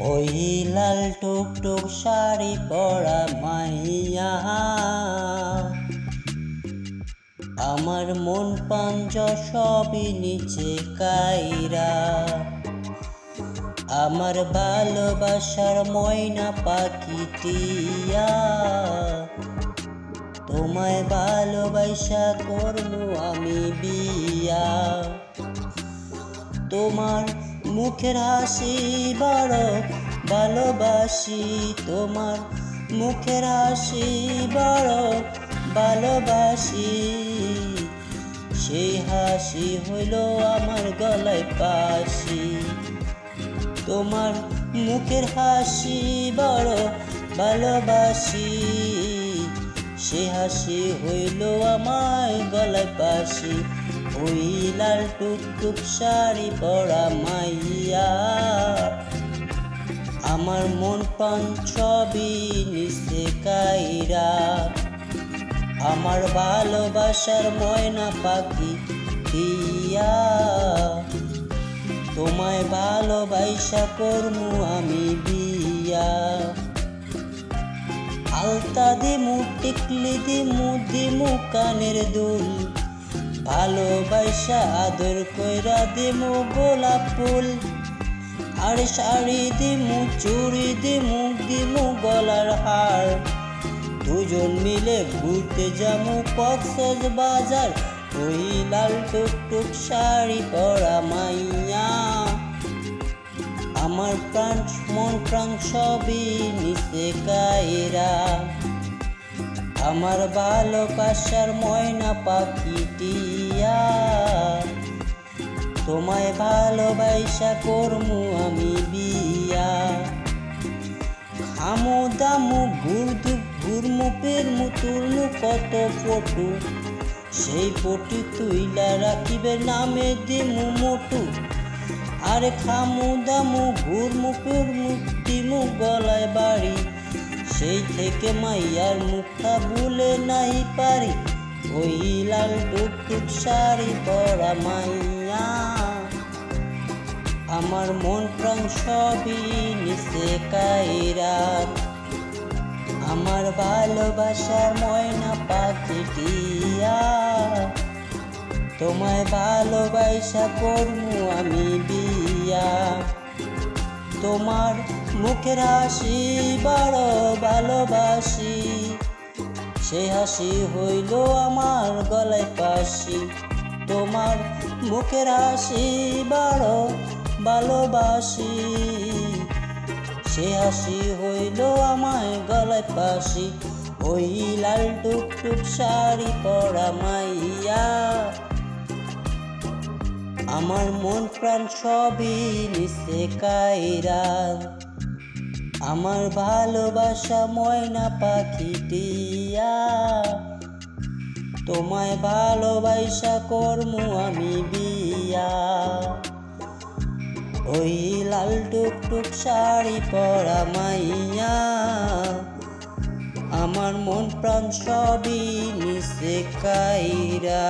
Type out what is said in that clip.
ওই লাল টুকটুক শাড়ি পরা মাইয়া আমার মন পাঞ্জ সবই নিচে কাইরা, আমার ভালোবাসার ময়না পাখিটিয়া তোমায় ভালোবাসা করবো আমি বিয়া। তোমার মুখের হাসি বড় ভালোবাসি, তোমার মুখের হাসি বড় ভালোবাসি, সেই হাসি হইল আমার গলায় পাশি। তোমার মুখের হাসি বড় ভালোবাসি, সে হাসি হইল আমার গলায় পাশি। ওই লাল টুকটুক শাড়ি পরা মাইয়া আমার মন প্রাণ সবই নিচে কাইরা, আমার ভালোবাসার ময়না পাখি দিয়া তোমায় ভালোবাসা করমু আমি বিয়া। আলতা দিমু টিকলি দিমু কানের দুল, ভালোবাসা আদর কইরা দিমু গোলাপ ফুল। আর শাড়ি দিমু চুড়ি দিমু গলার হার, দুজন মিলে ঘুরতে যামু কক্সবাজার। ওই লাল টুকটুক শাড়ি পরা মাইয়া আমার প্রাণ মন প্রাণ সবই নিচে কাইরা, আমার ভালোবাসার ময়না পাখিটিয়া তোমায় ভালোবাসা করমু আমি বিয়া। খামু দামু ঘুরমু ফিরমু তুলমু কত ফটো, সেই ফটো তুইলা রাখিবে নামে দিমু মোটু। আরে খামু দামু ঘুরমু ফিরমু দিমু গলায় বাড়ি, সেই থেকে মাইয়ার মুখটা ভুলে নাই পারি। ওই লাল টুকটুক শাড়ি পরা মাইয়া আমার মন প্রাণ সবই নিচে কাইরা, আমার ভালোবাসার ময়না পাখিটিয়া তোমায় ভালোবাসা করমু আমি বিয়া। তোমার মুখের হাসি বড় ভালোবাসি, সেই হাসি হইল আমার গলায় পাশি। তোমার মুখের হাসি বড় ভালোবাসি, সেই হাসি হইল আমার গলায় পাশি। ওই লাল টুকটুক শাড়ি পরা মাইয়া আমার মন প্রাণ সবই নিচে কাইরা, আমার ভালোবাসা ময়না পাখিটিয়া তোমায় ভালোবাসা করমু আমি বিয়া। ওই লাল টুকটুক শাড়ি পরা মাইয়া আমার মন প্রাণ সবই নিচে কাইরা।